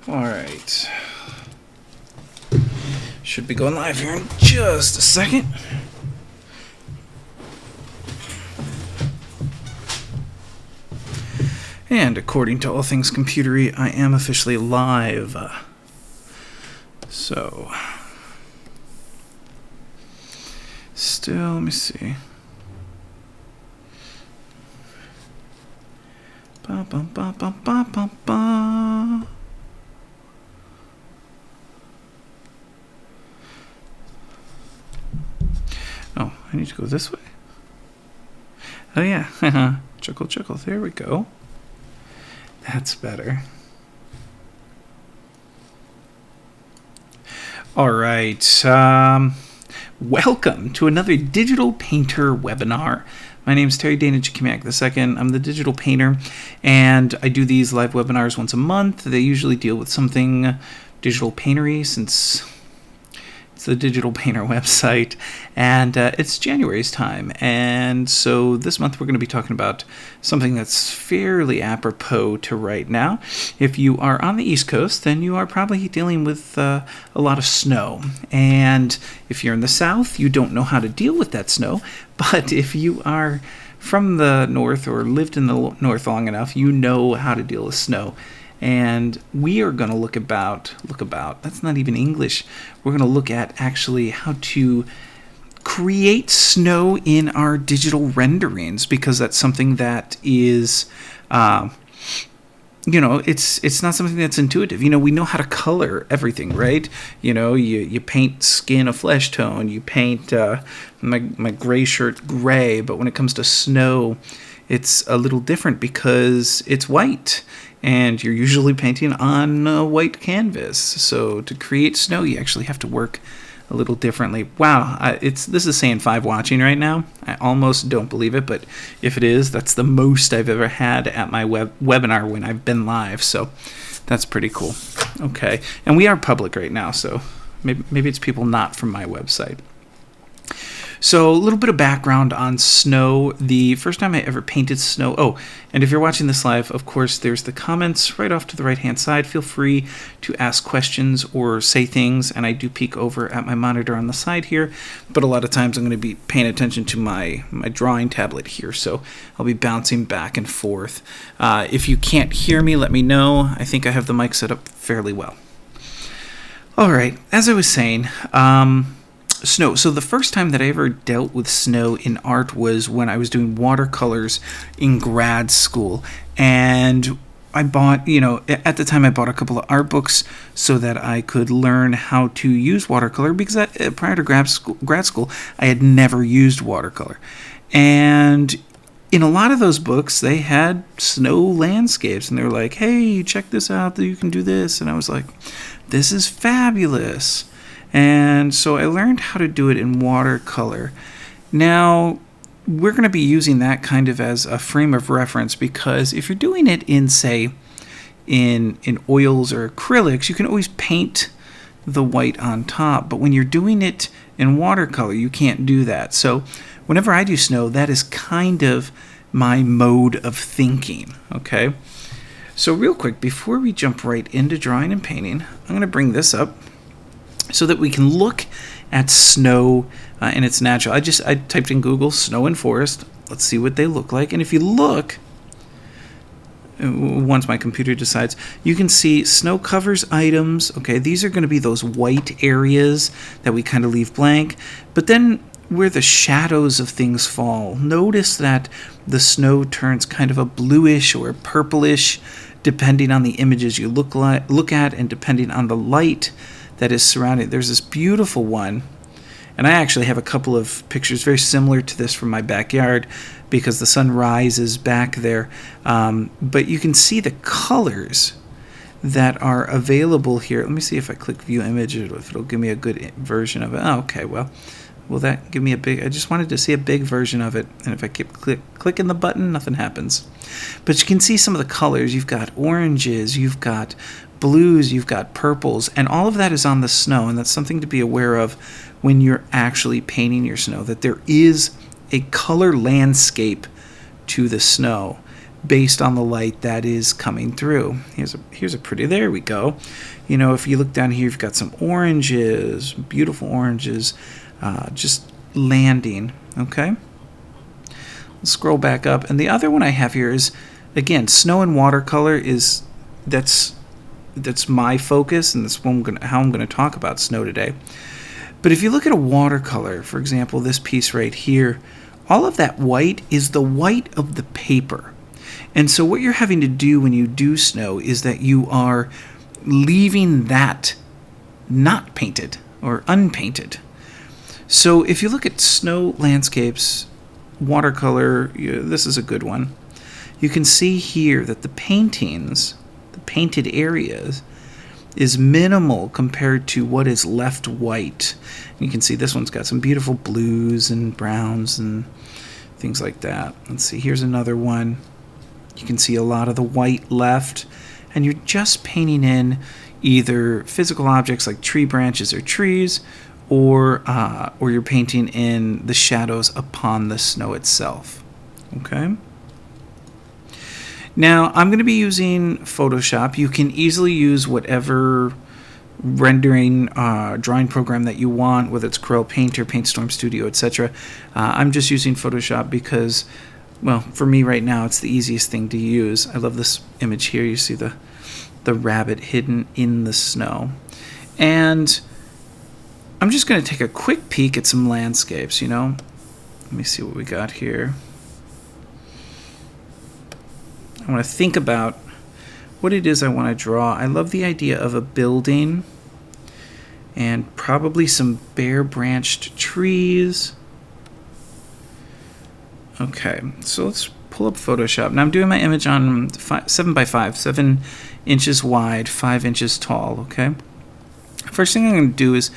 Alright. Should be going live here in just a second. And according to all things computery, I am officially live. So, still, let me see. Ba ba ba ba ba ba ba. Oh, I need to go this way. Oh yeah, chuckle chuckle. There we go. That's better. All right. Welcome to another Digital Painter webinar. My name is Terry Dana Jakimak II. I'm the digital painter, and I do these live webinars once a month. They usually deal with something digital paintery, since it's the Digital Painter website, and it's January's time. And so this month we're going to be talking about something that's fairly apropos to right now. If you are on the East Coast, then you are probably dealing with a lot of snow. And if you're in the South, you don't know how to deal with that snow. But if you are from the North or lived in the North long enough, you know how to deal with snow. And we are going to look about, that's not even English. We're going to look at actually how to create snow in our digital renderings, because that's something that is, it's not something that's intuitive. We know how to color everything, right? You paint skin a flesh tone, you paint my gray shirt gray, but when it comes to snow, it's a little different because it's white. And you're usually painting on a white canvas. So to create snow, you actually have to work a little differently. Wow, this is saying 5 watching right now. I almost don't believe it, but if it is, that's the most I've ever had at my webinar when I've been live. So that's pretty cool. Okay, and we are public right now, so maybe it's people not from my website. So a little bit of background on snow. The first time I ever painted snow. Oh, and if you're watching this live, of course, there's the comments right off to the right-hand side. Feel free to ask questions or say things, and I do peek over at my monitor on the side here. But a lot of times I'm going to be paying attention to my drawing tablet here, so I'll be bouncing back and forth. If you can't hear me, let me know. I think I have the mic set up fairly well. All right, as I was saying, snow. So the first time that I ever dealt with snow in art was when I was doing watercolors in grad school. And I bought, at the time I bought a couple of art books so that I could learn how to use watercolor, because prior to grad school, I had never used watercolor. And in a lot of those books, they had snow landscapes, and they were like, hey, check this out, you can do this. And I was like, this is fabulous. And so I learned how to do it in watercolor. Now, we're going to be using that kind of as a frame of reference, because if you're doing it in, say, in oils or acrylics, you can always paint the white on top. But when you're doing it in watercolor, you can't do that. So whenever I do snow, that is kind of my mode of thinking, okay? So real quick, before we jump right into drawing and painting, I'm going to bring this up so that we can look at snow in its natural. I typed in Google snow and forest. Let's see what they look like. And if you look, once my computer decides, you can see snow covers items. Okay, these are going to be those white areas that we kind of leave blank. But then where the shadows of things fall, notice that the snow turns kind of a bluish or purplish depending on the images you look at, and depending on the light that is surrounding. There's this beautiful one, and I actually have a couple of pictures very similar to this from my backyard, because the sun rises back there. But you can see the colors that are available here. Let me see if I click view image, if it'll give me a good version of it. Oh, okay, well, will that give me a big? I just wanted to see a big version of it, and if I keep clicking the button, nothing happens. But you can see some of the colors. You've got oranges, you've got blues, you've got purples, and all of that is on the snow. And that's something to be aware of when you're actually painting your snow, that there is a color landscape to the snow. based on the light that is coming through. Here's a pretty, there we go. You know, if you look down here, you've got some oranges, beautiful oranges, just landing, okay? Let's scroll back up, and the other one I have here is, again, snow and watercolor is, that's my focus, and that's how I'm going to talk about snow today. But if you look at a watercolor, for example, this piece right here, all of that white is the white of the paper. And so what you're having to do when you do snow is that you are leaving that not painted or unpainted. So if you look at snow landscapes, watercolor, this is a good one. You can see here that the paintings, the painted areas, is minimal compared to what is left white. You can see this one's got some beautiful blues and browns and things like that. Let's see, here's another one. You can see a lot of the white left, and you're just painting in either physical objects like tree branches or trees, or you're painting in the shadows upon the snow itself. Okay? Now, I'm going to be using Photoshop. You can easily use whatever rendering drawing program that you want, whether it's Corel Painter, PaintStorm Studio, etc. I'm just using Photoshop because, well, for me right now, it's the easiest thing to use. I love this image here. You see the rabbit hidden in the snow. And I'm just going to take a quick peek at some landscapes, you know. Let me see what we got here. I want to think about what it is I want to draw. I love the idea of a building and probably some bare branched trees. Okay, so let's pull up Photoshop. Now I'm doing my image on 7x5, 7 inches wide, 5 inches tall, okay? First thing I'm going to do is,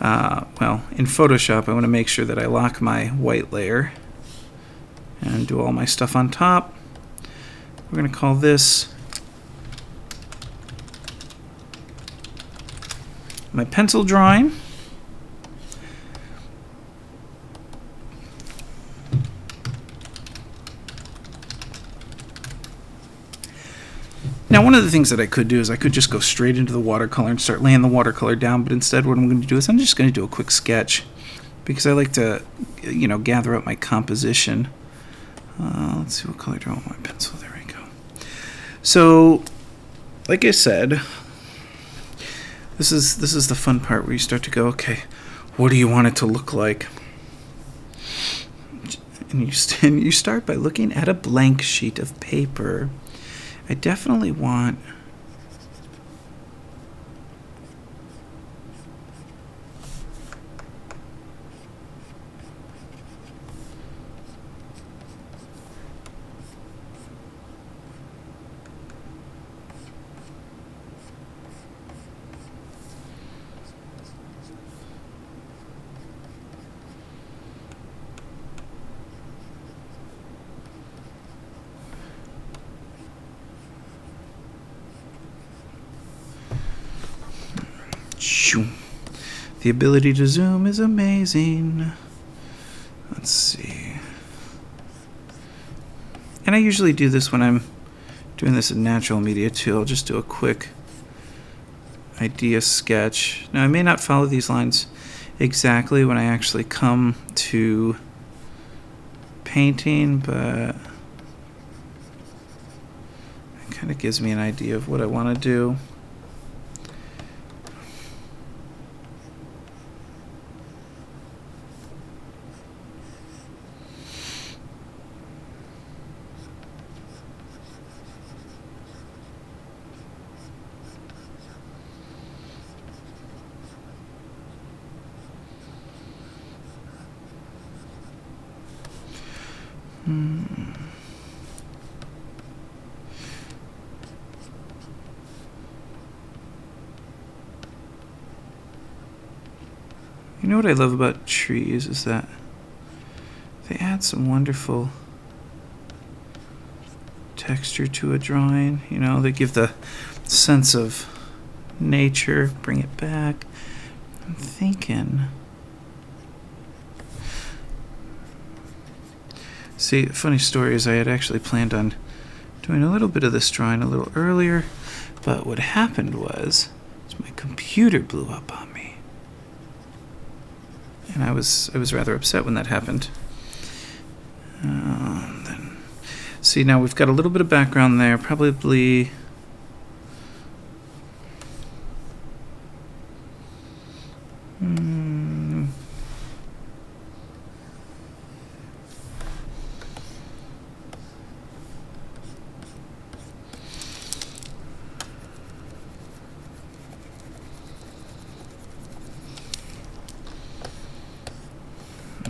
well, in Photoshop, I want to make sure that I lock my white layer and do all my stuff on top. We're going to call this my pencil drawing. Now, one of the things that I could do is I could just go straight into the watercolor and start laying the watercolor down, but instead what I'm going to do is I'm just going to do a quick sketch because I like to, you know, gather up my composition. Let's see, what color do I want my pencil? There we go. So, like I said, this is the fun part where you start to go, okay, what do you want it to look like? And you start by looking at a blank sheet of paper. I definitely want the ability to zoom is amazing. Let's see. And I usually do this when I'm doing this in natural media too. I'll just do a quick idea sketch. Now, I may not follow these lines exactly when I actually come to painting, but it kind of gives me an idea of what I want to do. You know what I love about trees is that they add some wonderful texture to a drawing. You know, they give the sense of nature, bring it back. I'm thinking. See, funny story is I had actually planned on doing a little bit of this drawing a little earlier, but what happened was my computer blew up on me. And I was rather upset when that happened. Then, see, now we've got a little bit of background there, probably.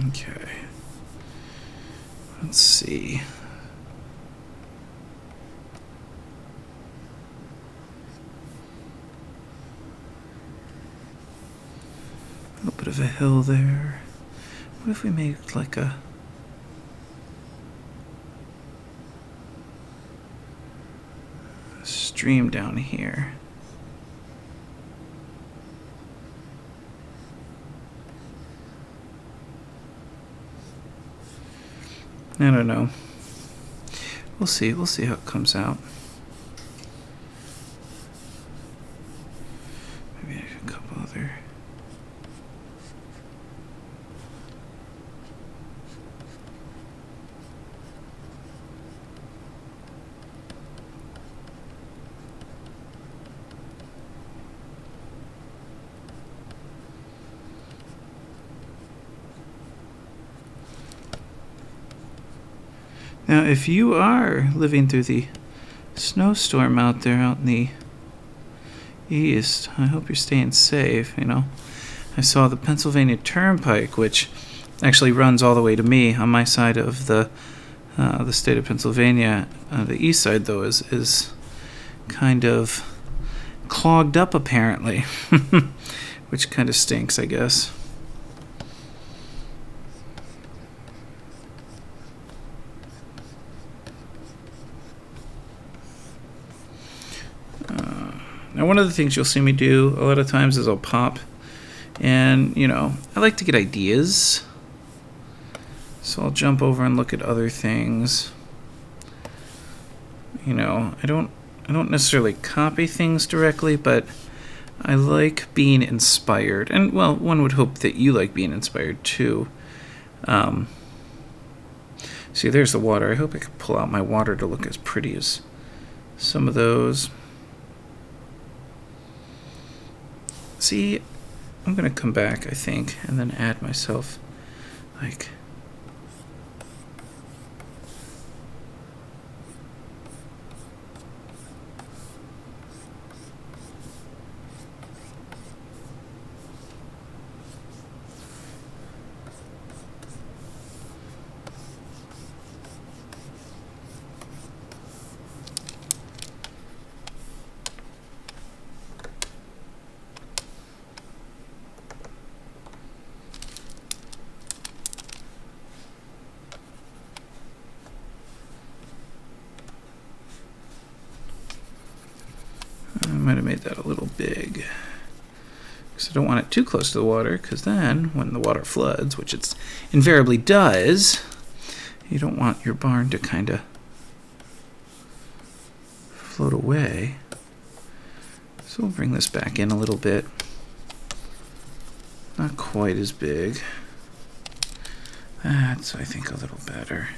Okay. Let's see. A little bit of a hill there. What if we made like a stream down here? I don't know. We'll see. We'll see how it comes out. Maybe a couple other. Now, if you are living through the snowstorm out there out in the east, I hope you're staying safe, you know. I saw the Pennsylvania Turnpike, which actually runs all the way to me on my side of the state of Pennsylvania. The east side, though, is kind of clogged up, apparently, which kind of stinks, I guess. Now, one of the things you'll see me do a lot of times is I'll pop, and, you know, I like to get ideas. So I'll jump over and look at other things. You know, I don't necessarily copy things directly, but I like being inspired. And, well, one would hope that you like being inspired, too. See, there's the water. I hope I can pull out my water to look as pretty as some of those. See, I'm going to come back, I think, and then add myself, like, I might have made that a little big because I don't want it too close to the water, because then when the water floods, which it invariably does, you don't want your barn to kind of float away. So we'll bring this back in a little bit. Not quite as big. That's, I think, a little better.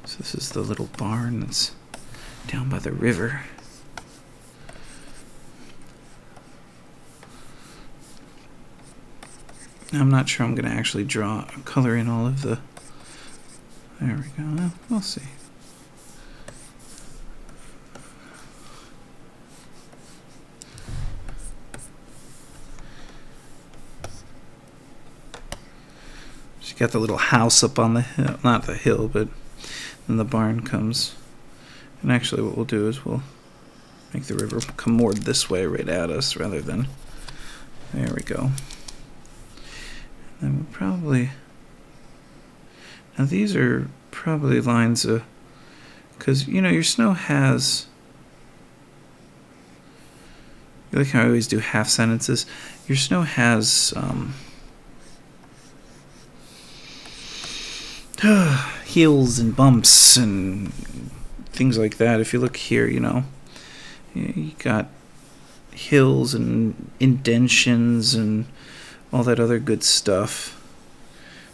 So this is the little barn that's down by the river. I'm not sure I'm going to actually color in all of the... There we go. Well, we'll see. She got the little house up on the hill, not the hill, but then the barn comes. And actually what we'll do is we'll make the river come more this way right at us rather than... There we go. And we'll probably... Now these are probably lines of... Because, you know, your snow has... You like how I always do half sentences? Your snow has... hills and bumps and things like that. If you look here, you know, you got hills and indentions and all that other good stuff.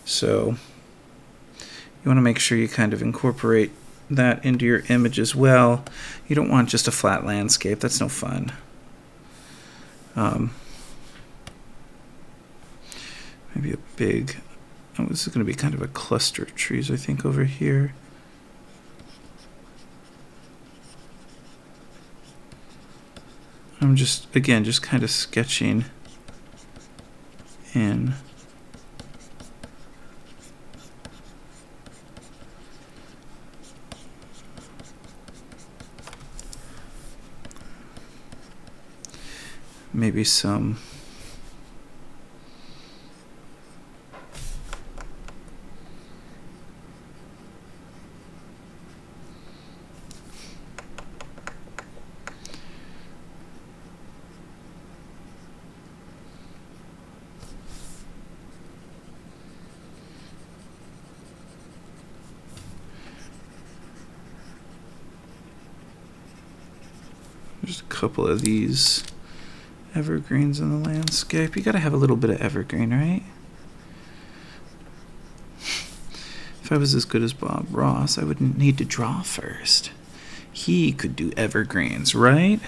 So you want to make sure you kind of incorporate that into your image as well. You don't want just a flat landscape. That's no fun. Maybe a big, oh, this is going to be kind of a cluster of trees, I think, over here. I'm just, again, just kind of sketching in. Maybe some there's a couple of these evergreens in the landscape. You gotta have a little bit of evergreen, right? If I was as good as Bob Ross, I wouldn't need to draw first. He could do evergreens, right?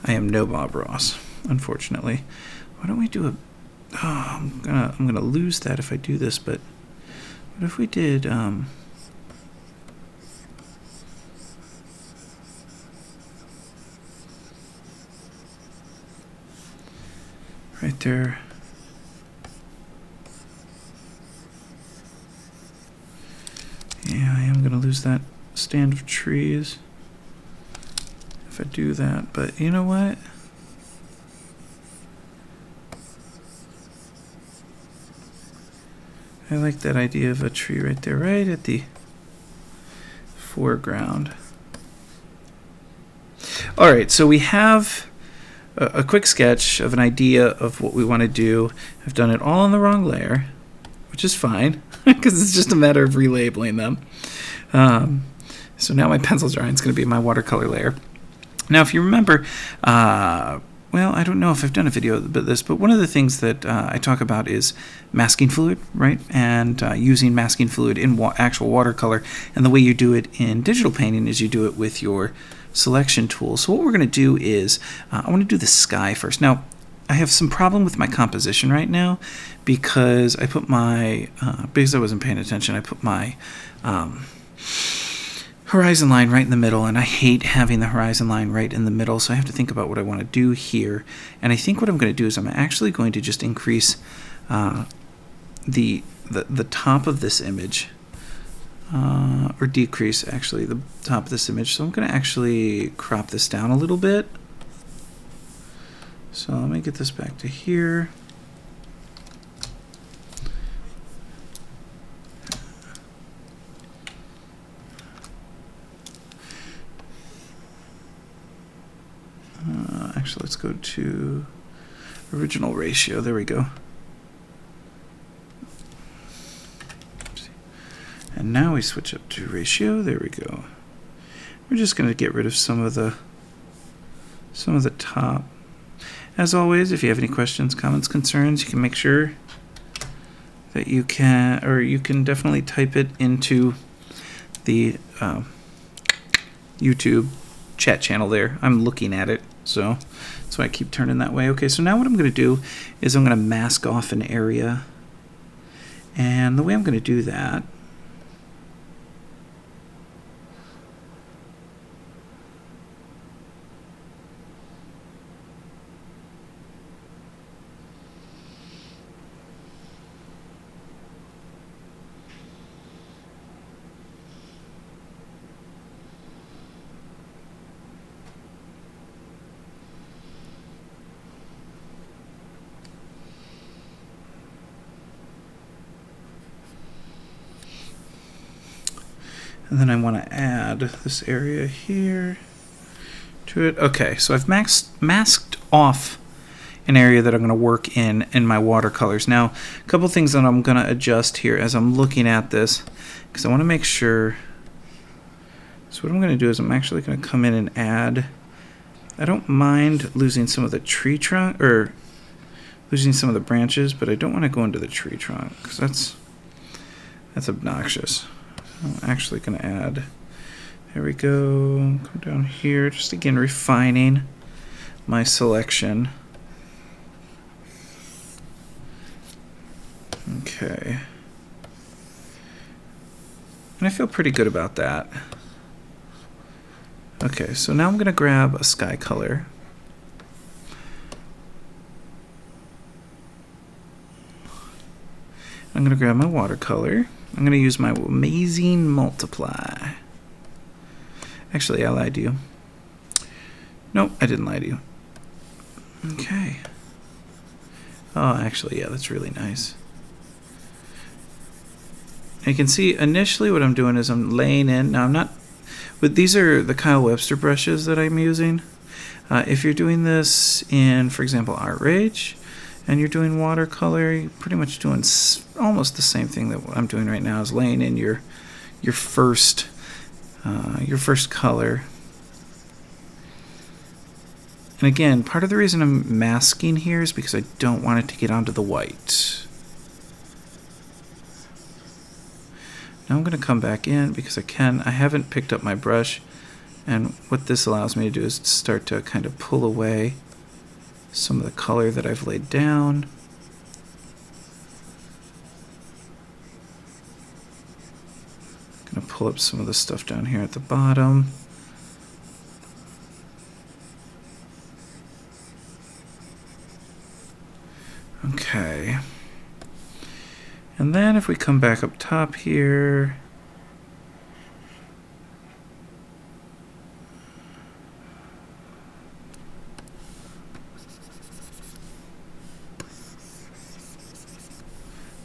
I am no Bob Ross, unfortunately. Why don't we do a... Oh, I'm gonna lose that if I do this, but what if we did... right there. Yeah, I am going to lose that stand of trees if I do that, but you know what? I like that idea of a tree right there, right at the foreground. All right, so we have a quick sketch of an idea of what we want to do. I've done it all on the wrong layer, which is fine because it's just a matter of relabeling them. So now my pencil drawing is going to be my watercolor layer. Now, if you remember, well, I don't know if I've done a video about this, but one of the things that I talk about is masking fluid, right? And using masking fluid in actual watercolor. And the way you do it in digital painting is you do it with your selection tool. So what we're going to do is I want to do the sky first. Now, I have some problem with my composition right now because I put my, because I wasn't paying attention, I put my horizon line right in the middle, and I hate having the horizon line right in the middle, so I have to think about what I want to do here. And I think what I'm going to do is I'm actually going to just increase the top of this image, or decrease actually the top of this image. So I'm going to actually crop this down a little bit. So let me get this back to here. Actually, let's go to original ratio. There we go. And now we switch up to ratio. There we go. We're just going to get rid of some of the top. As always, if you have any questions, comments, concerns, you can make sure that you can definitely type it into the YouTube chat channel there. I'm looking at it, so that's why I keep turning that way. Okay, so now what I'm going to do is I'm going to mask off an area, and the way I'm going to do that and then I want to add this area here to it. Okay, so I've masked off an area that I'm going to work in my watercolors. Now, a couple things that I'm going to adjust here as I'm looking at this, because I want to make sure So what I'm going to do is I'm actually going to come in and add, I don't mind losing some of the tree trunk, or losing some of the branches, but I don't want to go into the tree trunk because that's obnoxious. I'm actually going to add, there we go, come down here, just again refining my selection. Okay. And I feel pretty good about that. Okay, so now I'm going to grab a sky color. I'm going to grab my watercolor. I'm going to use my amazing multiply. Actually, I lied to you. Nope, I didn't lie to you. Okay. Oh, actually, yeah, that's really nice. And you can see initially what I'm doing is I'm laying in. Now I'm not, but these are the Kyle Webster brushes that I'm using. If you're doing this in, for example, Artrage, and you're doing watercolor, you're pretty much doing almost the same thing that I'm doing right now, is laying in your first color. And again, part of the reason I'm masking here is because I don't want it to get onto the white. Now I'm going to come back in because I haven't picked up my brush, and what this allows me to do is start to kind of pull away some of the color that I've laid down. I'm going to pull up some of the stuff down here at the bottom. Okay. And then if we come back up top here,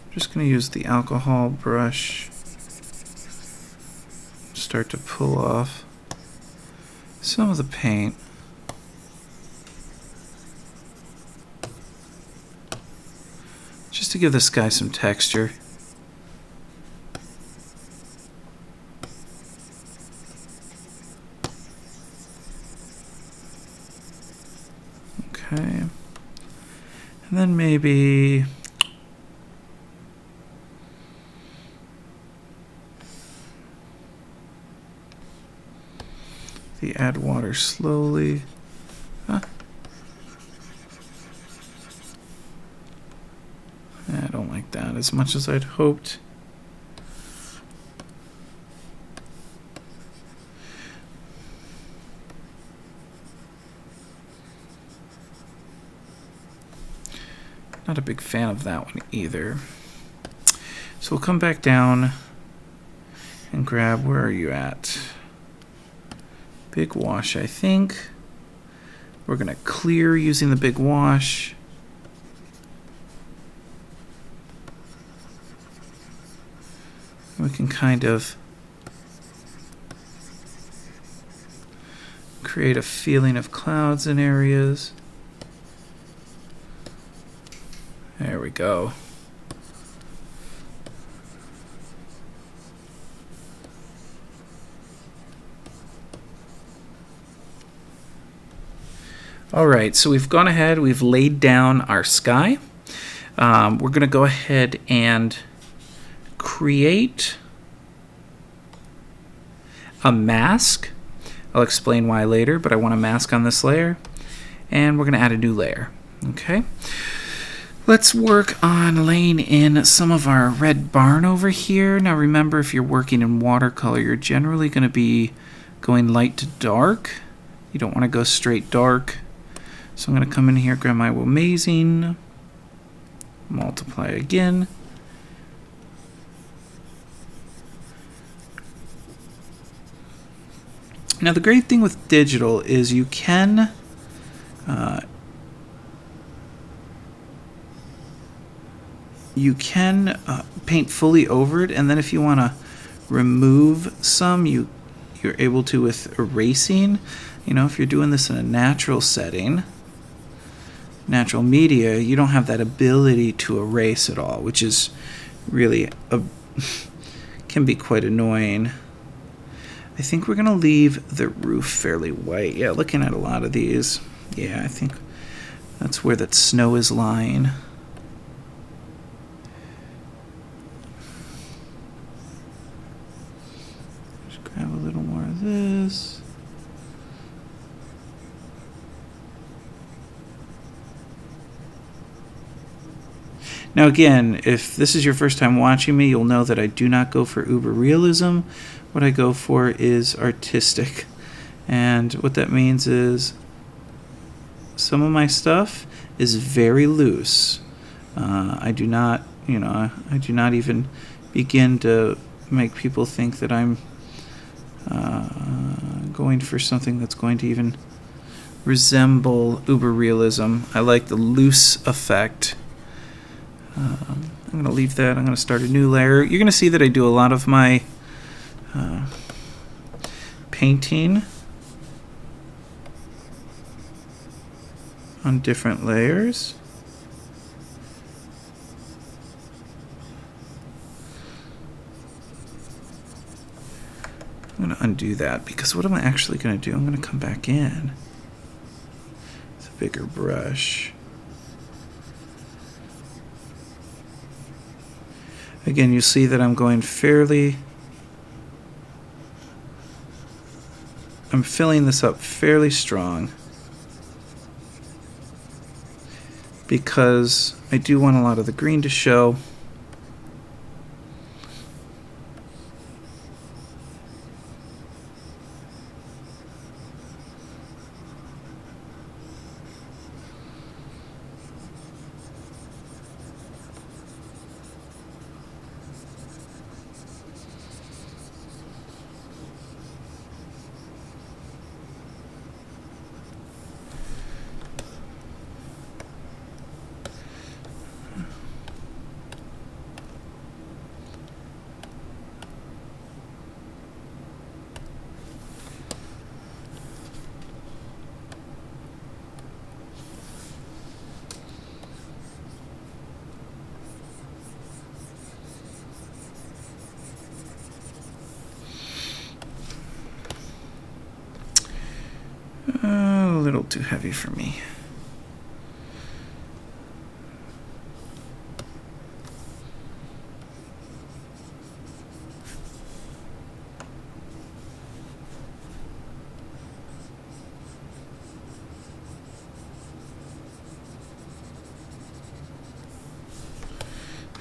I'm just going to use the alcohol brush, start to pull off some of the paint. Just to give this guy some texture. Okay. And then maybe the add water slowly. Huh? I don't like that as much as I'd hoped. Not a big fan of that one either. So we'll come back down and grab, where are you at? Big wash, I think. We're going to clear using the big wash. We can kind of create a feeling of clouds in areas. There we go. All right, so we've gone ahead, we've laid down our sky. We're going to go ahead and create a mask. I'll explain why later, but I want a mask on this layer, and we're going to add a new layer. Okay, let's work on laying in some of our red barn over here. Now remember, if you're working in watercolor, you're generally going to be going light to dark. You don't want to go straight dark. So I'm going to come in here, grab my amazing, multiply again. Now the great thing with digital is you can paint fully over it, and then if you want to remove some, you're able to with erasing. You know, if you're doing this in a natural setting, natural media, you don't have that ability to erase at all, which is really can be quite annoying. I think we're going to leave the roof fairly white. Yeah, looking at a lot of these, yeah, I think that's where that snow is lying. Just grab a little more of this. Now again, if this is your first time watching me, you'll know that I do not go for uber realism. What I go for is artistic. And what that means is some of my stuff is very loose. I do not, I do not even begin to make people think that I'm going for something that's going to even resemble uber realism. I like the loose effect. I'm going to leave that. I'm going to start a new layer. You're going to see that I do a lot of my painting on different layers. I'm going to undo that because what am I actually going to do? I'm going to come back in with a bigger brush. Again, you see that I'm going I'm filling this up fairly strong because I do want a lot of the green to show. A little too heavy for me.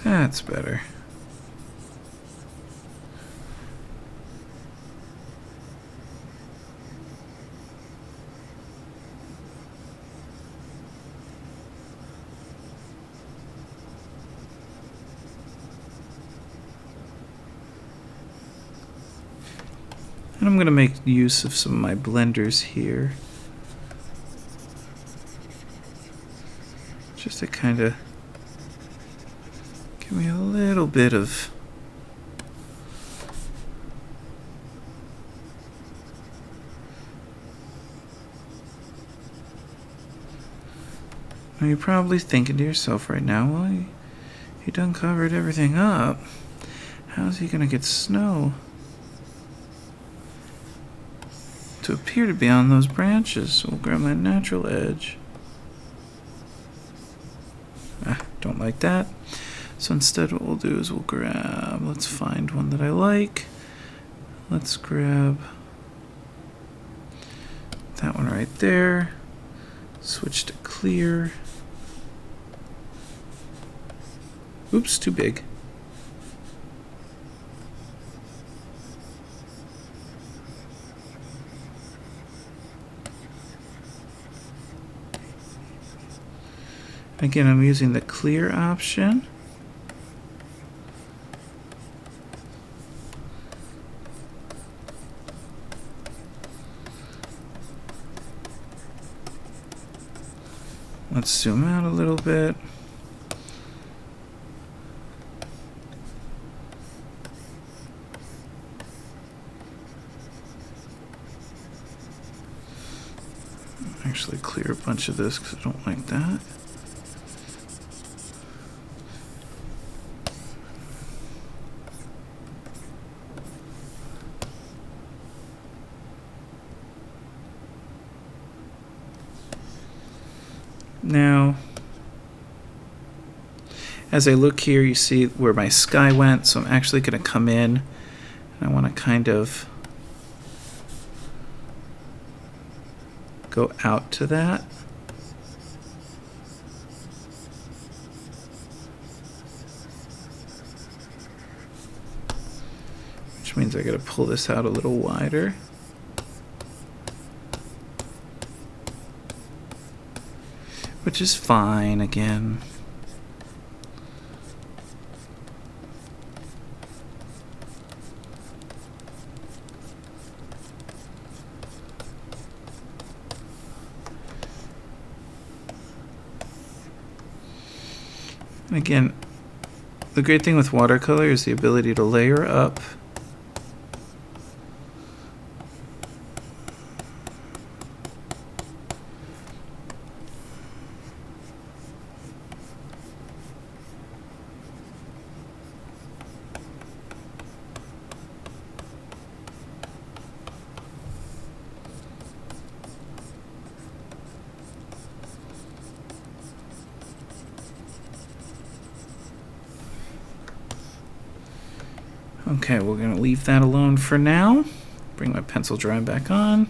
That's better. And I'm going to make use of some of my blenders here, just to kind of give me a little bit of Now you're probably thinking to yourself right now, well, he done covered everything up. How's he going to get snow to appear to be on those branches? So we'll grab my natural edge. Don't like that. So instead what we'll do is we'll grab, let's find one that I like. Let's grab that one right there. Switch to clear. Oops, too big. Again, I'm using the clear option. Let's zoom out a little bit. Actually clear a bunch of this because I don't like that. Now, as I look here, you see where my sky went, so I'm actually going to come in, and I want to kind of go out to that. Which means I got to pull this out a little wider. Which is fine again. And again, the great thing with watercolor is the ability to layer up. Okay, we're going to leave that alone for now. Bring my pencil drawing back on.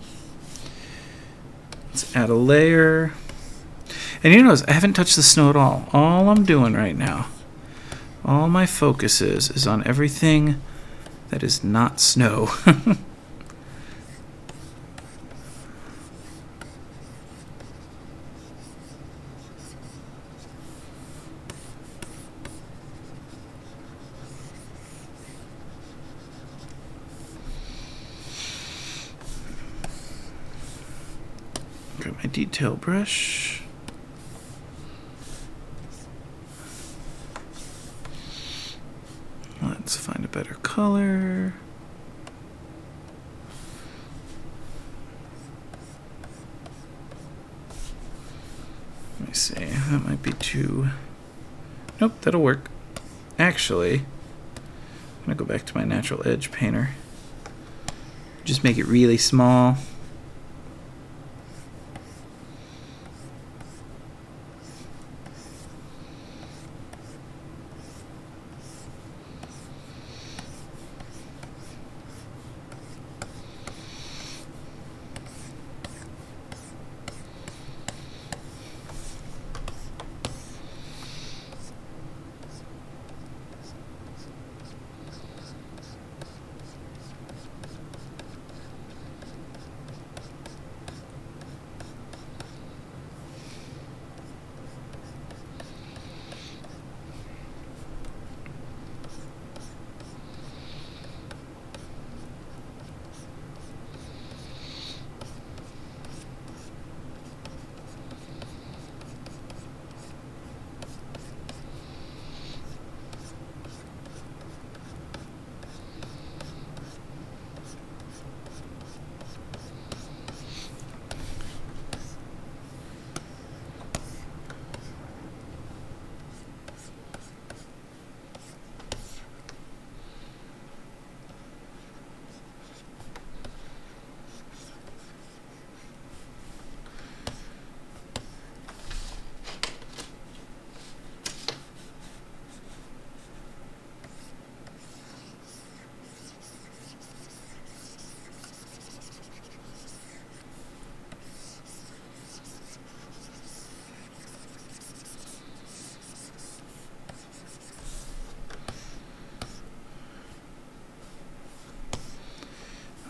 Let's add a layer. And you notice I haven't touched the snow at all. All I'm doing right now, all my focus is on everything that is not snow. Grab my detail brush. Let's find a better color. Let me see, that might be too... Nope, that'll work. Actually, I'm gonna go back to my natural edge painter. Just make it really small.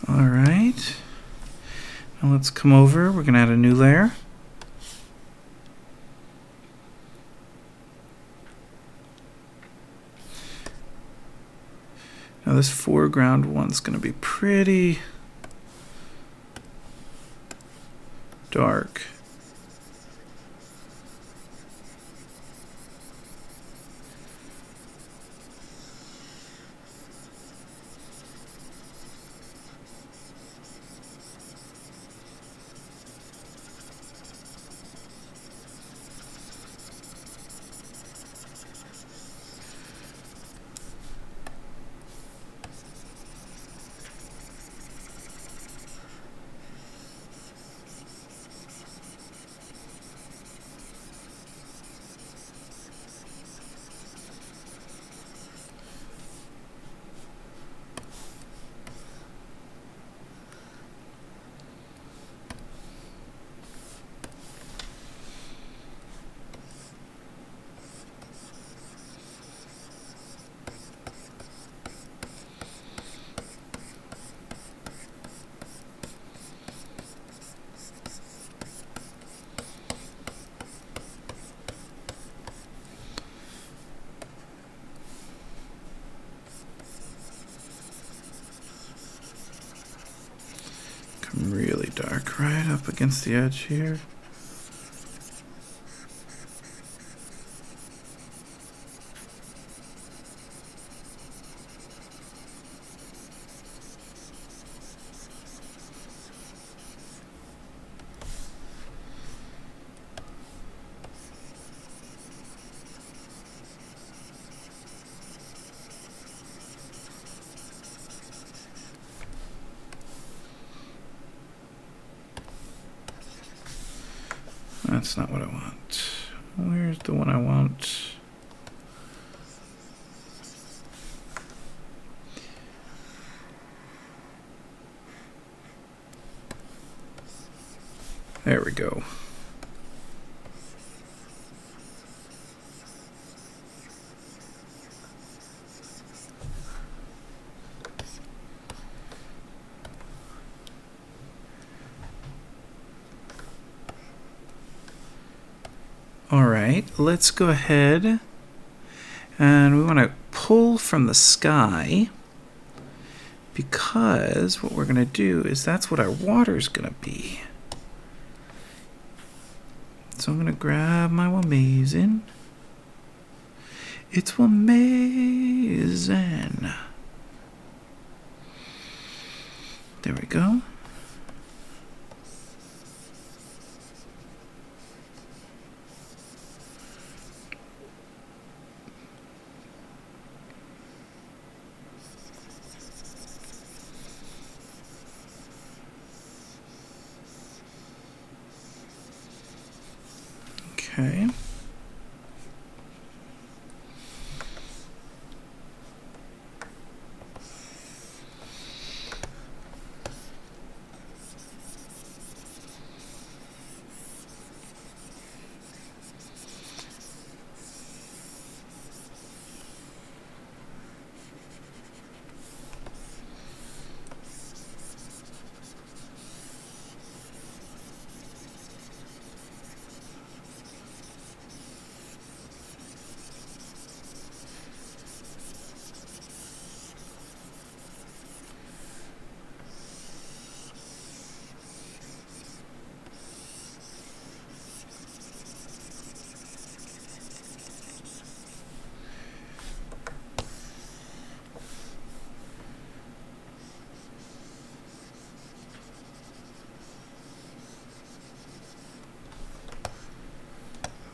Alright, now let's come over, we're going to add a new layer. Now this foreground one's going to be pretty dark. Really dark right up against the edge here. That's not what I want. Where's the one I want? There we go. All right, let's go ahead and we want to pull from the sky, because what we're going to do is that's what our water's going to be. So I'm going to grab my Wamazing. It's Wamazing. There we go. Okay.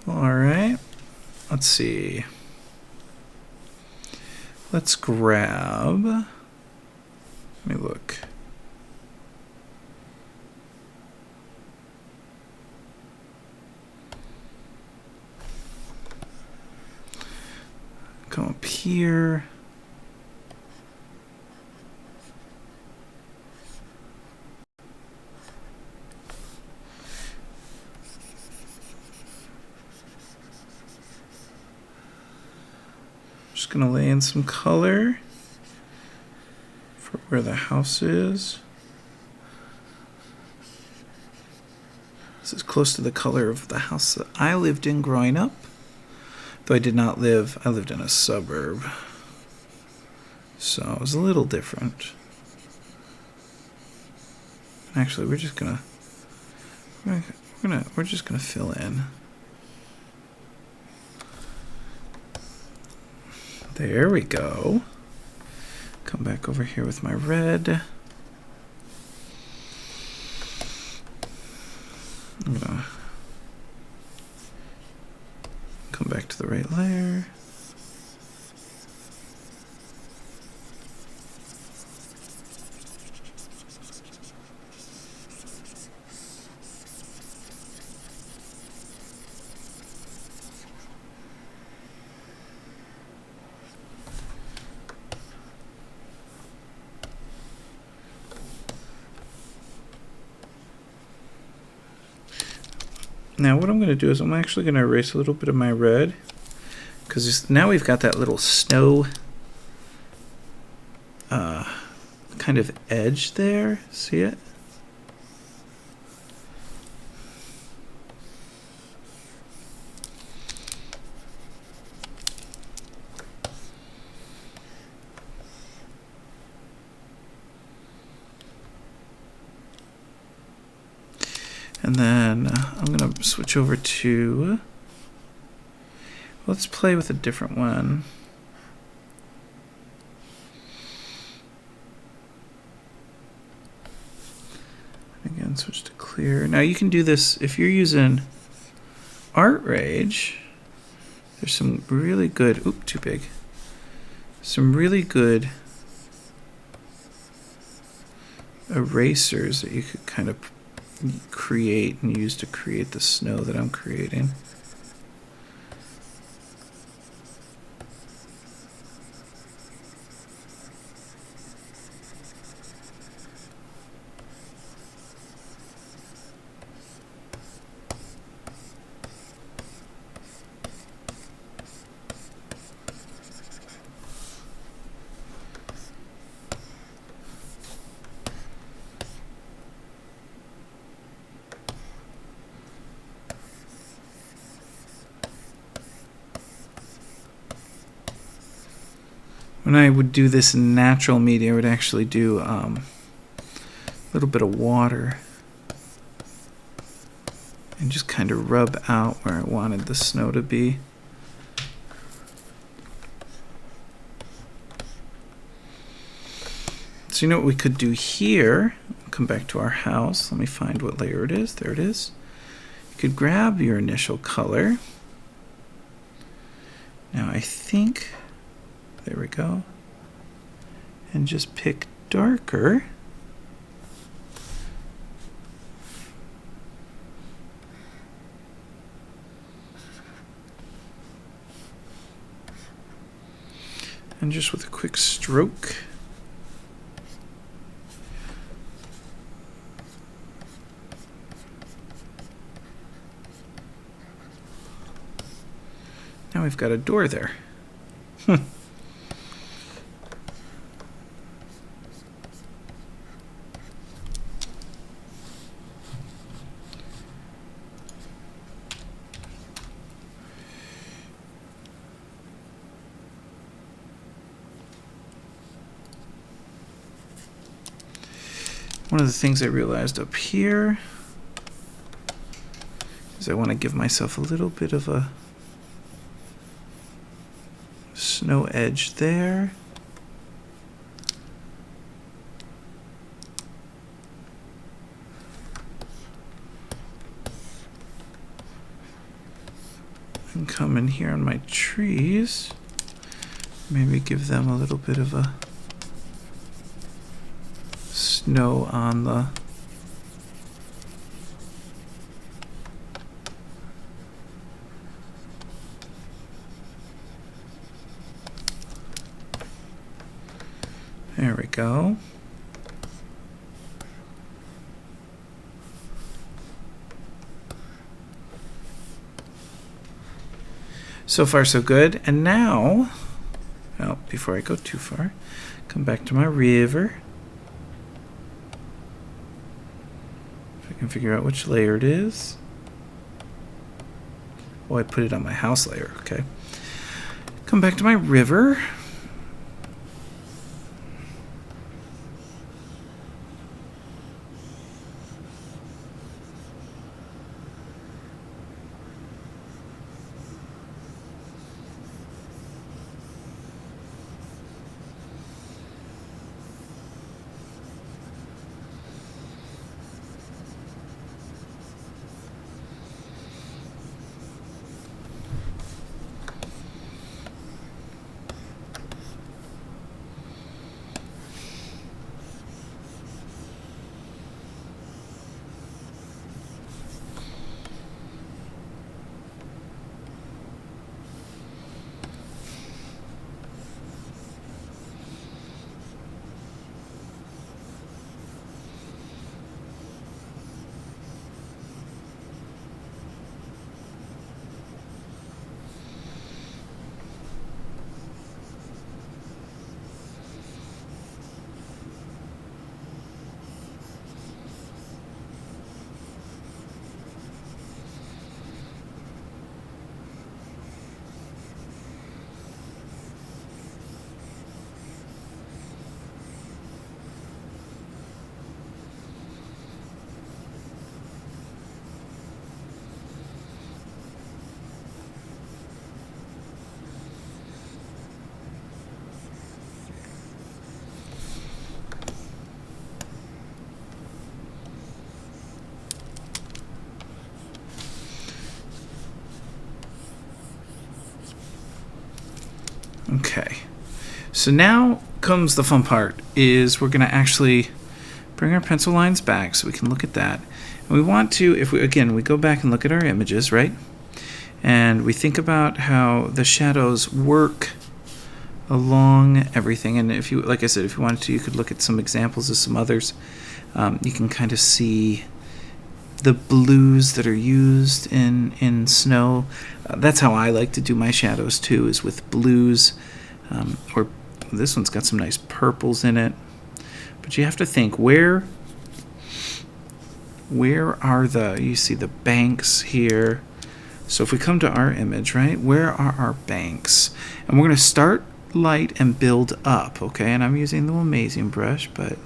All right, let's see. Let's grab, let me look. Come up here. Just gonna lay in some color for where the house is. This is close to the color of the house that I lived in growing up. Though I did not live, I lived in a suburb. So it was a little different. Actually, we're just gonna fill in. There we go. Come back over here with my red. I'm gonna come back to the right layer. Now what I'm going to do is I'm actually going to erase a little bit of my red, because now we've got that little snow kind of edge there. See it? And then I'm going to switch over to, let's play with a different one. Again, switch to clear. Now you can do this if you're using Artrage. There's some really good, oop, too big. Some really good erasers that you could kind of create and use to create the snow that I'm creating. When I would do this in natural media, I would actually do a little bit of water and just kind of rub out where I wanted the snow to be. So you know what we could do here? Come back to our house. Let me find what layer it is. There it is. You could grab your initial color. Now I think, there we go, and just pick darker. And just with a quick stroke, now we've got a door there. One of the things I realized up here is I want to give myself a little bit of a snow edge there. And come in here on my trees, maybe give them a little bit of a snow on the there we go. So far so good. And now, well, before I go too far, come back to my river. If I can figure out which layer it is. Oh, I put it on my house layer, okay. Come back to my river. So now comes the fun part, is we're going to actually bring our pencil lines back so we can look at that. And we want to, if we, again, we go back and look at our images, right? And we think about how the shadows work along everything. And if you, like I said, if you wanted to, you could look at some examples of some others. You can kind of see the blues that are used in snow. That's how I like to do my shadows too, is with blues. Or this one's got some nice purples in it. But you have to think, where are you see the banks here. So if we come to our image, right, where are our banks? And we're going to start light and build up, okay? And I'm using the Amazing brush, but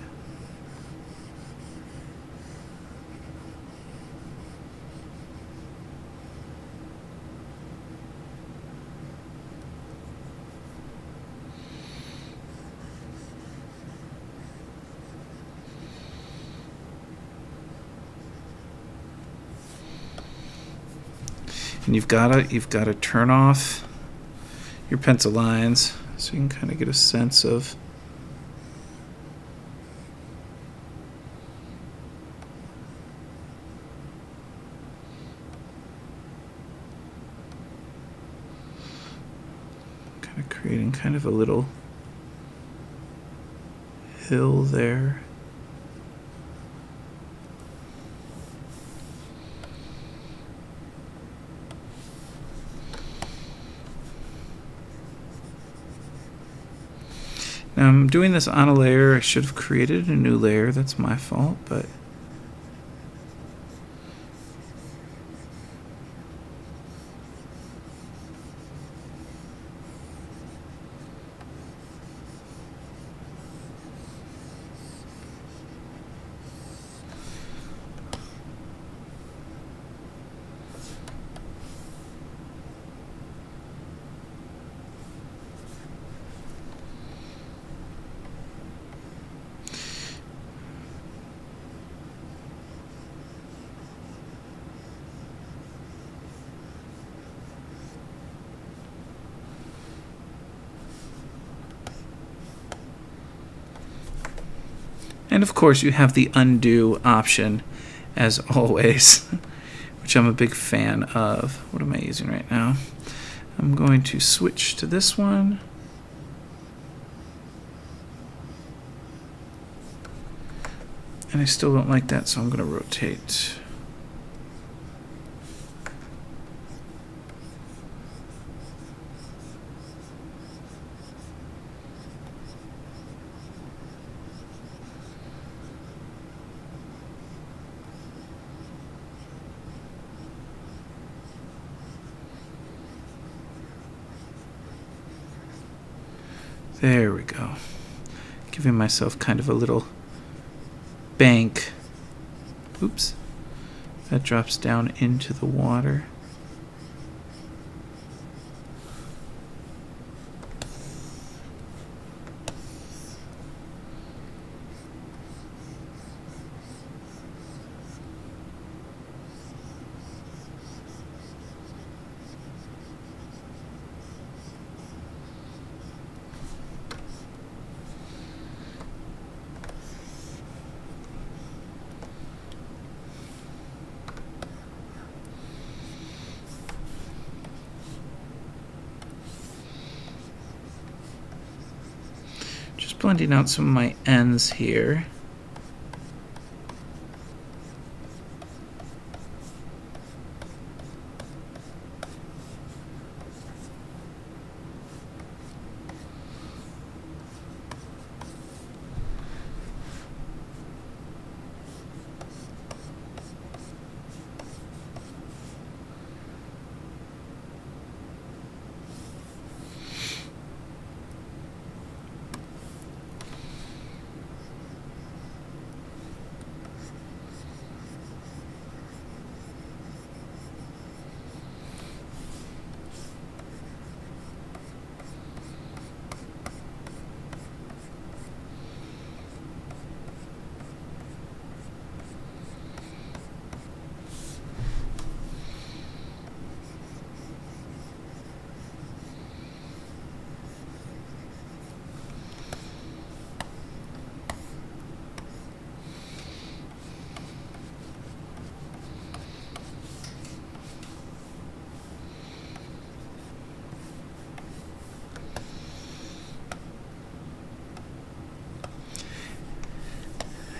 and you've got to turn off your pencil lines so you can kind of get a sense of kind of creating kind of a little hill there. Now I'm doing this on a layer. I should have created a new layer. That's my fault, but and of course you have the undo option as always, which I'm a big fan of. What am I using right now? I'm going to switch to this one. And I still don't like that, so I'm going to rotate. There we go. Giving myself kind of a little bank. Oops. That drops down into the water. Blending out some of my ends here.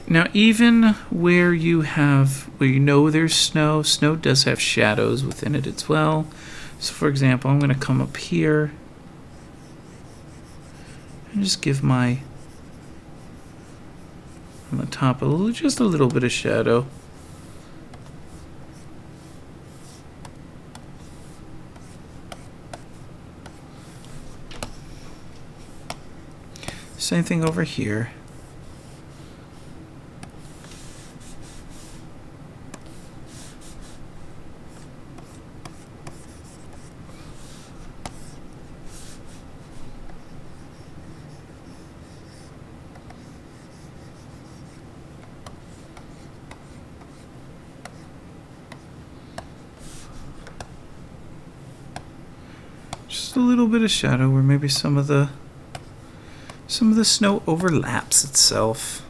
Now, even where you know there's snow, snow does have shadows within it as well. So, for example, I'm going to come up here and just give on the top just a little bit of shadow. Same thing over here. Just a little bit of shadow where maybe some of the snow overlaps itself.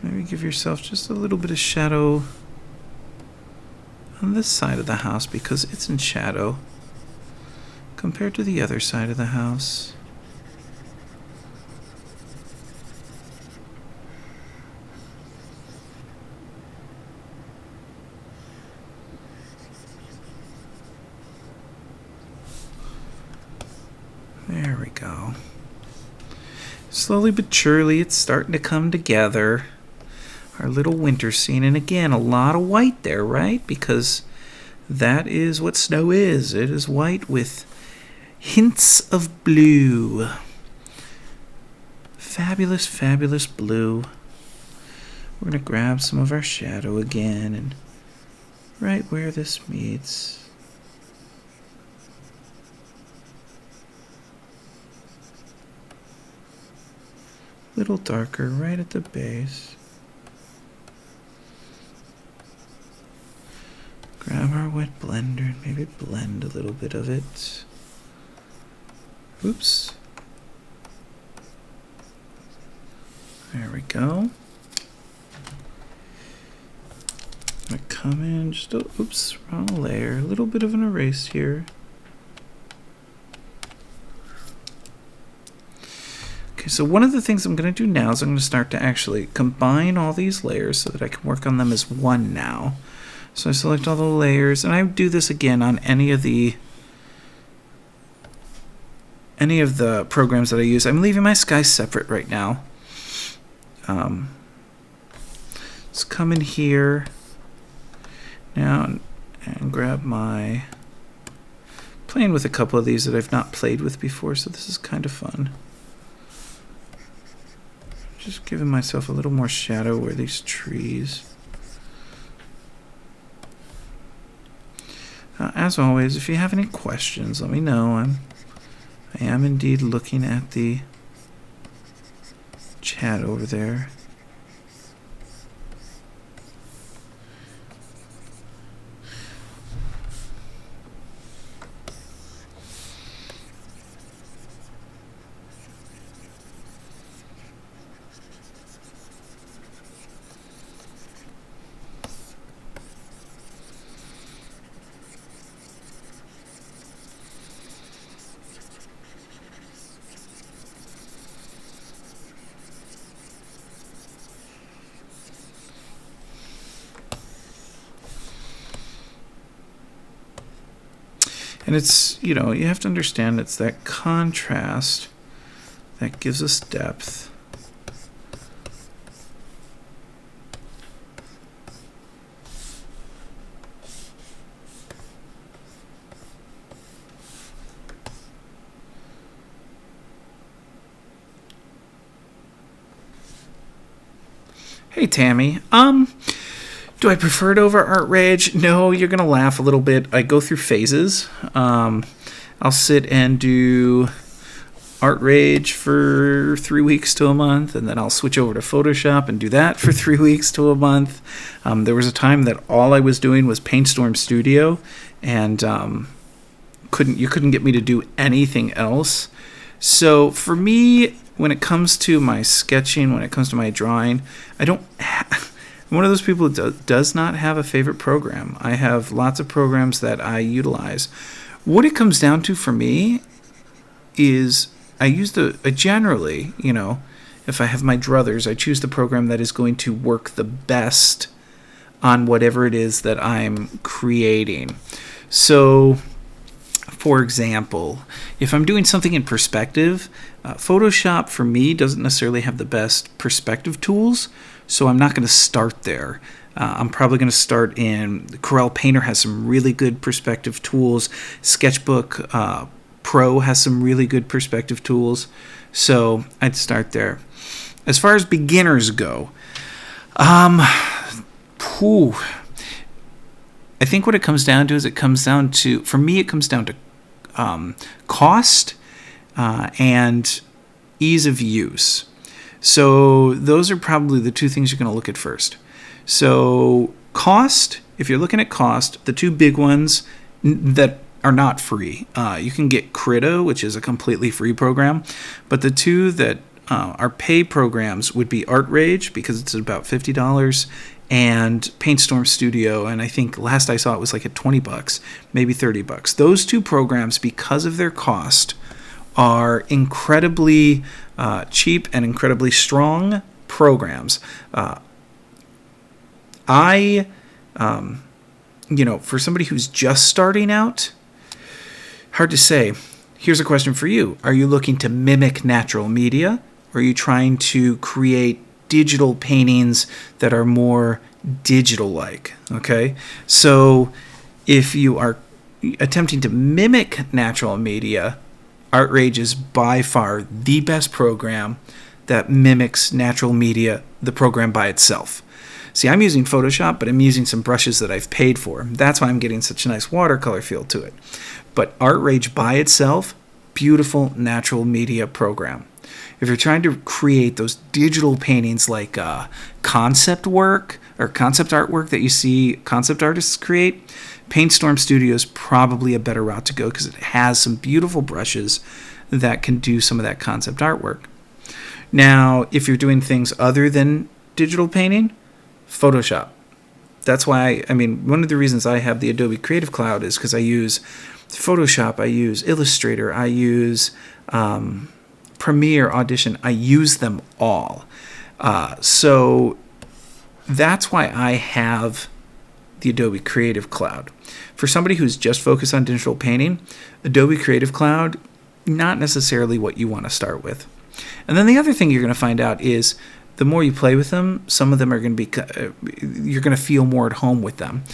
Maybe give yourself just a little bit of shadow on this side of the house because it's in shadow compared to the other side of the house. There we go. Slowly but surely it's starting to come together. Our little winter scene, and again, a lot of white there, right? Because that is what snow is. It is white with hints of blue. Fabulous, fabulous blue. We're going to grab some of our shadow again, and right where this meets. A little darker right at the base. Grab our wet blender and maybe blend a little bit of it. Oops. There we go. I'm going to come in just a, oops, wrong layer. A little bit of an erase here. Okay, so one of the things I'm going to do now is I'm going to start to actually combine all these layers so that I can work on them as one now. So I select all the layers, and I do this again on any of the programs that I use. I'm leaving my sky separate right now. Let's come in here now and grab my, playing with a couple of these that I've not played with before, so this is kind of fun. Just giving myself a little more shadow where these trees. As always, if you have any questions, let me know. I am indeed looking at the chat over there. And it's, you know, you have to understand it's that contrast that gives us depth. Hey, Tammy. Do I prefer it over Artrage? No, you're going to laugh a little bit. I go through phases. I'll sit and do Artrage for 3 weeks to a month, and then I'll switch over to Photoshop and do that for 3 weeks to a month. There was a time that all I was doing was PaintStorm Studio, and you couldn't get me to do anything else. So for me, when it comes to my sketching, when it comes to my drawing, I'm one of those people that does not have a favorite program. I have lots of programs that I utilize. What it comes down to for me is I generally, if I have my druthers, I choose the program that is going to work the best on whatever it is that I'm creating. So, for example, if I'm doing something in perspective, Photoshop for me doesn't necessarily have the best perspective tools, so I'm not going to start there. I'm probably going to start in Corel Painter has some really good perspective tools. Sketchbook Pro has some really good perspective tools, so I'd start there. As far as beginners go, I think what it comes down to is for me, it comes down to cost and ease of use. So those are probably the two things you're going to look at first. So cost, if you're looking at cost, the two big ones that are not free, you can get Krita, which is a completely free program, but the two that are pay programs would be Artrage, because it's about $50, and PaintStorm Studio, and I think last I saw it was like at $20, maybe $30. Those two programs, because of their cost, are incredibly cheap and incredibly strong programs. For somebody who's just starting out, hard to say. Here's a question for you. Are you looking to mimic natural media, or are you trying to create digital paintings that are more digital-like? Okay, so if you are attempting to mimic natural media, Artrage is by far the best program that mimics natural media, the program by itself. See, I'm using Photoshop, but I'm using some brushes that I've paid for. That's why I'm getting such a nice watercolor feel to it. But Artrage by itself, beautiful natural media program. If you're trying to create those digital paintings like concept work or concept artwork that you see concept artists create, PaintStorm Studio is probably a better route to go because it has some beautiful brushes that can do some of that concept artwork. Now, if you're doing things other than digital painting, Photoshop. That's why, one of the reasons I have the Adobe Creative Cloud is because I use Photoshop, I use Illustrator, I use Premiere, Audition. I use them all. So that's why I have the Adobe Creative Cloud. For somebody who's just focused on digital painting, Adobe Creative Cloud, not necessarily what you want to start with. And then the other thing you're going to find out is the more you play with them, some of them are going to be, you're going to feel more at home with them.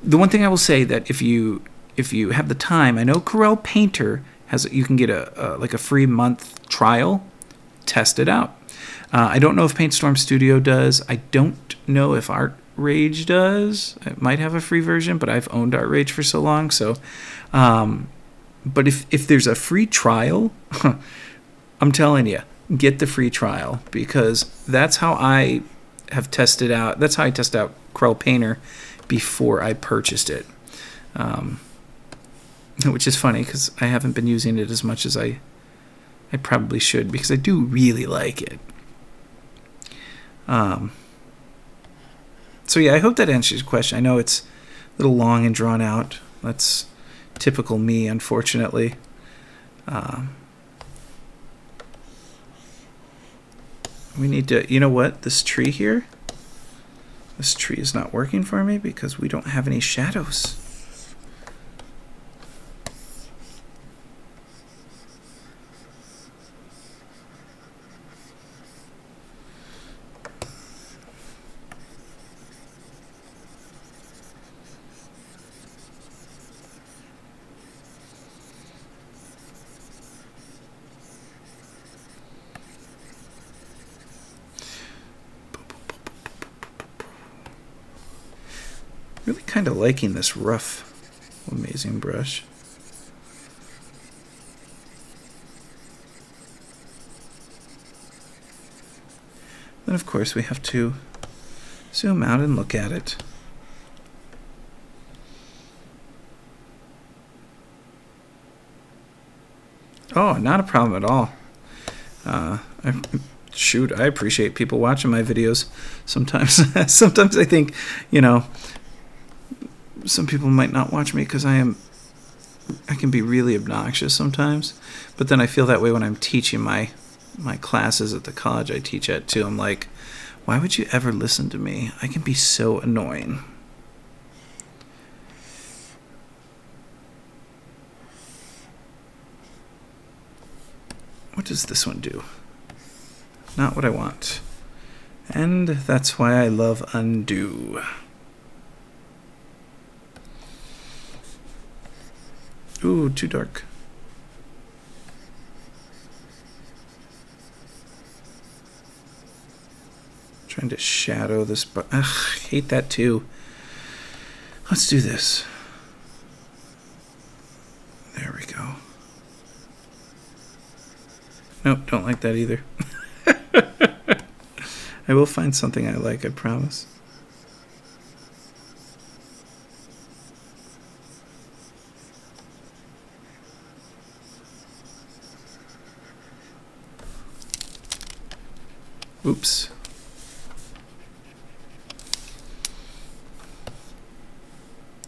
The one thing I will say that if you have the time, I know Corel Painter you can get a free month trial. Test it out. I don't know if PaintStorm Studio does. I don't know if Artrage does. It might have a free version, but I've owned Artrage for so long. So, but if there's a free trial, I'm telling you, get the free trial, because that's how I have tested out. That's how I test out Corel Painter before I purchased it. Which is funny because I haven't been using it as much as I probably should, because I do really like it. So yeah, I hope that answers your question. I know it's a little long and drawn out. That's typical me, unfortunately. We need to, you know what, this tree here, this tree is not working for me because we don't have any shadows. Really kind of liking this rough amazing brush. Then of course we have to zoom out and look at it. Oh, not a problem at all. Shoot, I appreciate people watching my videos. Sometimes, sometimes I think, you know, some people might not watch me because I can be really obnoxious sometimes. But then I feel that way when I'm teaching my classes at the college I teach at too. I'm like, why would you ever listen to me? I can be so annoying. What does this one do? Not what I want. And that's why I love undo. Ooh, too dark. Trying to shadow this, but ugh, I hate that too. Let's do this. There we go. Nope, don't like that either. I will find something I like, I promise. Oops.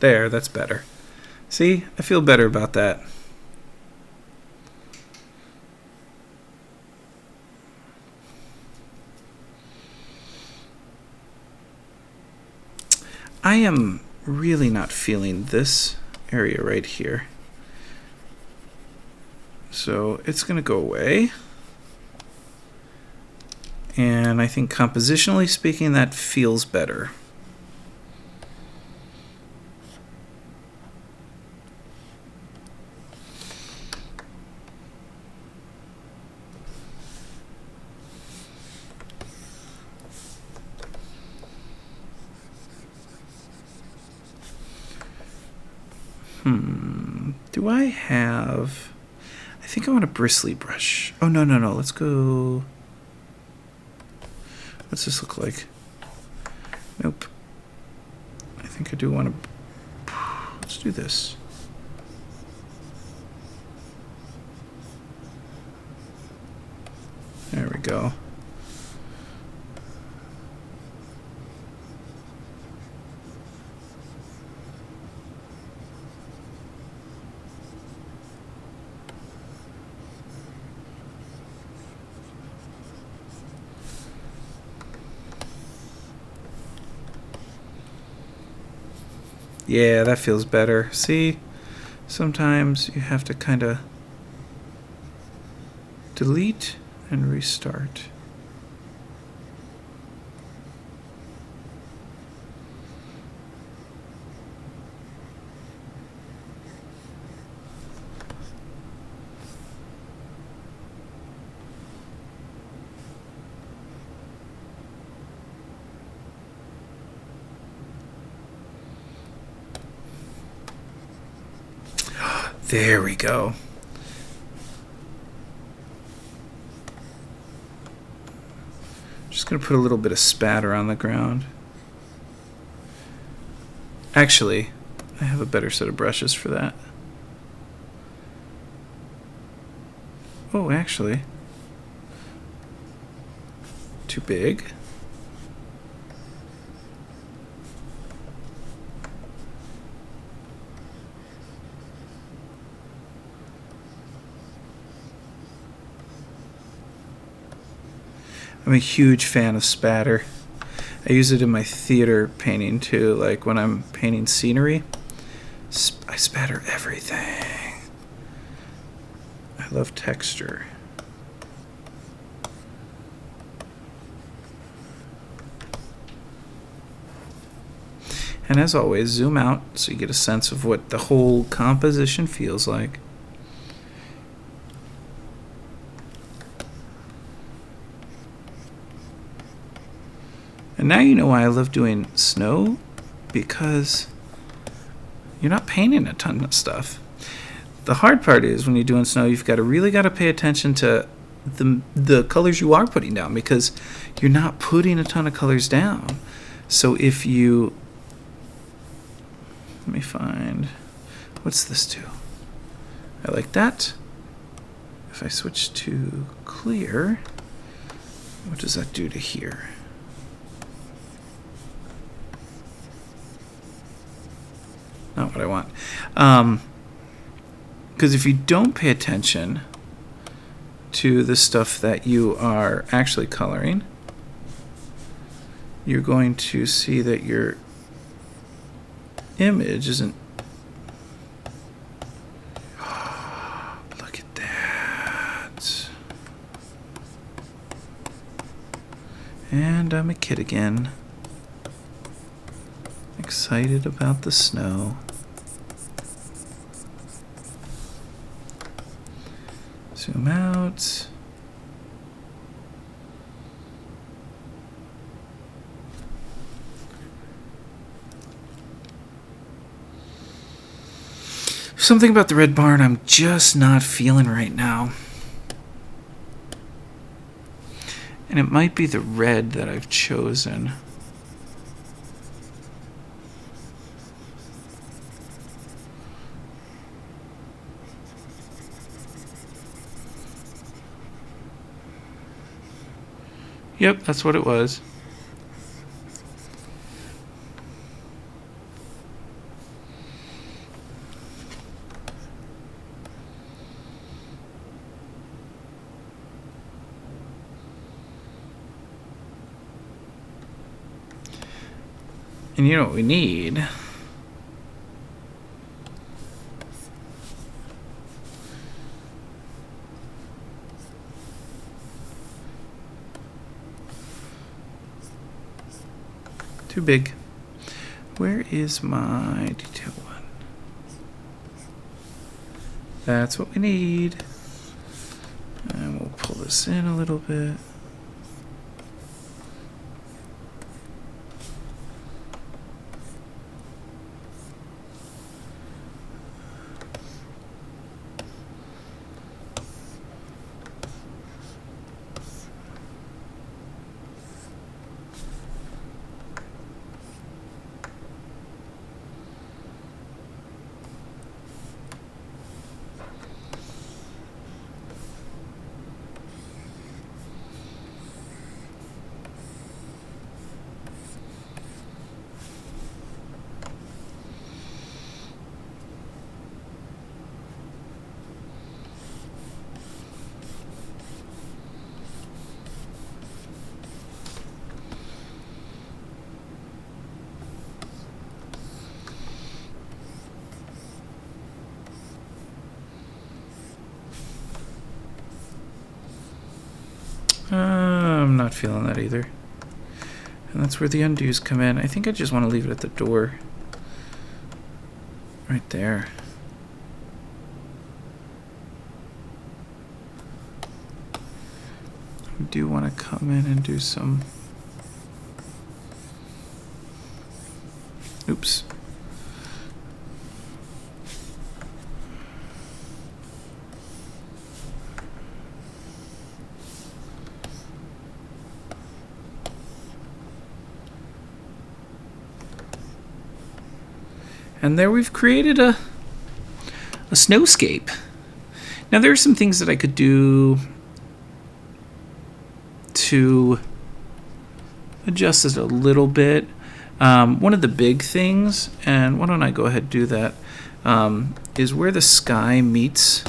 There, that's better. See, I feel better about that. I am really not feeling this area right here. So it's going to go away. And I think compositionally speaking, that feels better. Do I have... I think I want a bristly brush. Oh, no. Let's go... What's this look like? Nope. I think I do want to... Let's do this. There we go. Yeah, that feels better. See, sometimes you have to kind of delete and restart. There we go. Just going to put a little bit of spatter on the ground. Actually, I have a better set of brushes for that. Oh, actually. Too big. I'm a huge fan of spatter. I use it in my theater painting too, like when I'm painting scenery. I spatter everything. I love texture. And as always, zoom out so you get a sense of what the whole composition feels like. And now you know why I love doing snow, because you're not painting a ton of stuff. The hard part is when you're doing snow, you've really got to pay attention to the colors you are putting down, because you're not putting a ton of colors down. So if you... Let me find... What's this do? I like that. if I switch to clear, what does that do to here? Not what I want. Because if you don't pay attention to the stuff that you are actually coloring, you're going to see that your image isn't. Look at that. And I'm a kid again. Excited about the snow. Zoom out. Something about the red barn I'm just not feeling right now. And it might be the red that I've chosen. Yep, that's what it was. And you know what we need? Too big. Where is my detail one? That's what we need. And we'll pull this in a little bit. I'm not feeling that either. And that's where the undos come in. I think I just want to leave it at the door. Right there. I do want to come in and do some... Oops. And there we've created a snowscape. Now there are some things that I could do to adjust it a little bit. One of the big things, and why don't I go ahead and do that, is where the sky meets.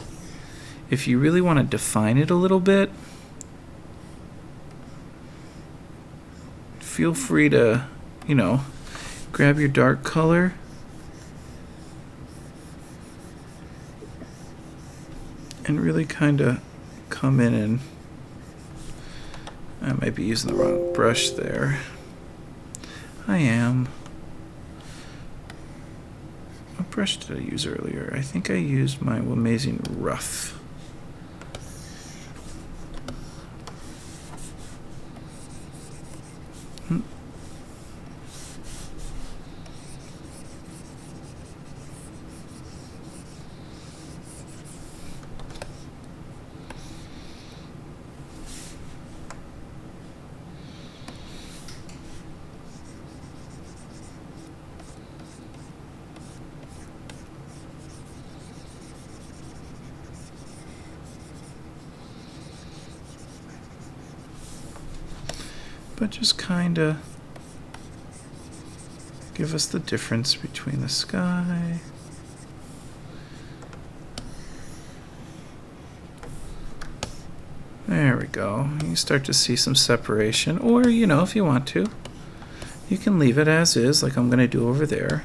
If you really want to define it a little bit, feel free to, grab your dark color and really kind of come in and... I might be using the wrong brush there. I am. What brush did I use earlier? I think I used my Amazing Rough. but just kind of give us the difference between the sky. There we go. You start to see some separation, or, you know, if you want to, you can leave it as is, like I'm going to do over there.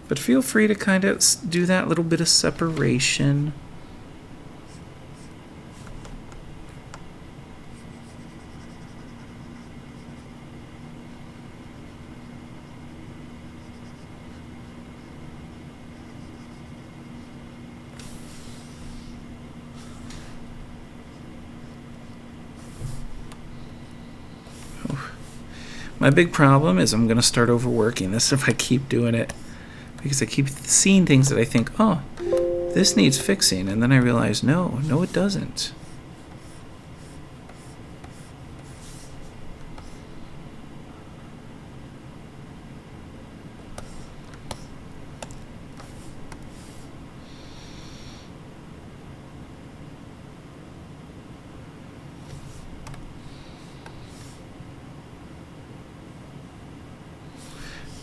But feel free to kind of do that little bit of separation. My big problem is I'm going to start overworking this if I keep doing it, because I keep seeing things that I think, oh, this needs fixing, and then I realize, no, it doesn't.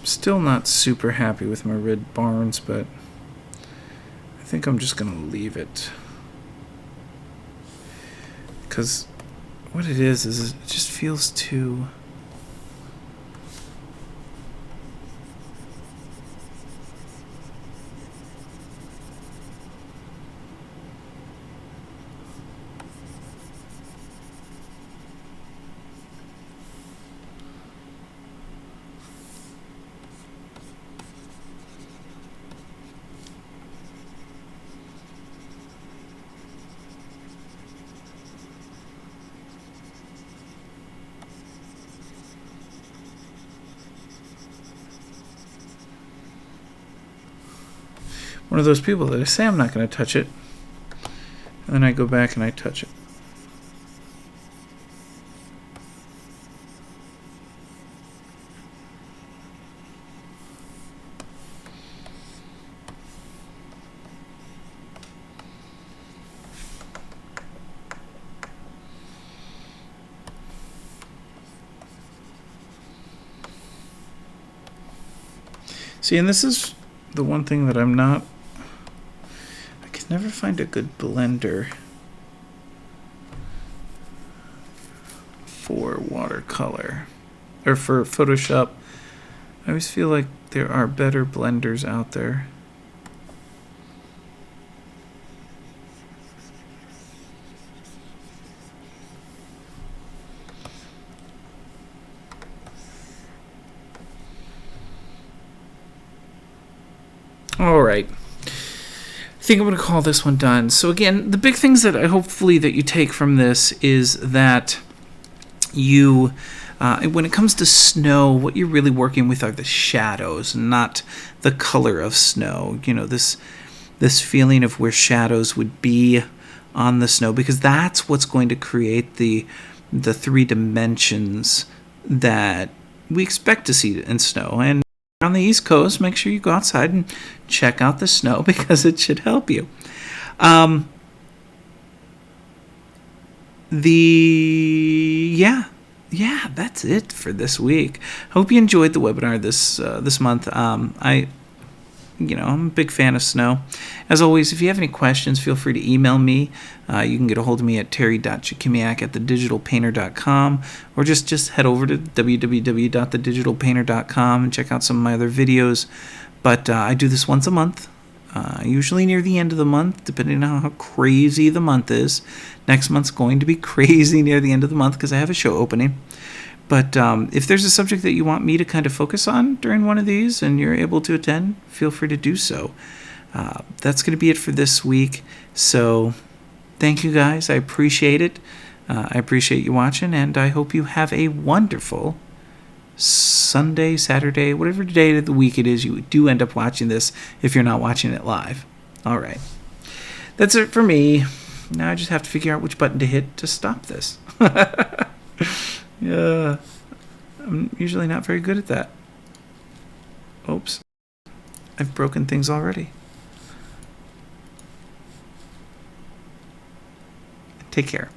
Still not super happy with my red barns, but I think I'm just going to leave it. Because what it is it just feels too... one of those people that I say I'm not going to touch it, and then I go back and I touch it. See, and this is the one thing that I'm not... I can never find a good blender for watercolor. Or for Photoshop. I always feel like there are better blenders out there. All right. I think I'm going to call this one done. So again, the big things that I hopefully that you take from this is that you, when it comes to snow, what you're really working with are the shadows, not the color of snow. You know, this feeling of where shadows would be on the snow, because that's what's going to create the 3 dimensions that we expect to see in snow. And on the East Coast, make sure you go outside and check out the snow, because it should help you. Yeah, that's it for this week. Hope you enjoyed the webinar this month. I'm a big fan of snow. As always, if you have any questions, feel free to email me. You can get a hold of me at terry.chikimiak@thedigitalpainter.com, or just head over to www.thedigitalpainter.com and check out some of my other videos. But I do this once a month, usually near the end of the month, depending on how crazy the month is. Next month's going to be crazy near the end of the month because I have a show opening. But if there's a subject that you want me to kind of focus on during one of these and you're able to attend, feel free to do so. That's going to be it for this week. So thank you guys. I appreciate it. I appreciate you watching, and I hope you have a wonderful Sunday, Saturday, whatever day of the week it is you do end up watching this if you're not watching it live. All right. That's it for me. Now I just have to figure out which button to hit to stop this. Yeah, I'm usually not very good at that. Oops. I've broken things already. Take care.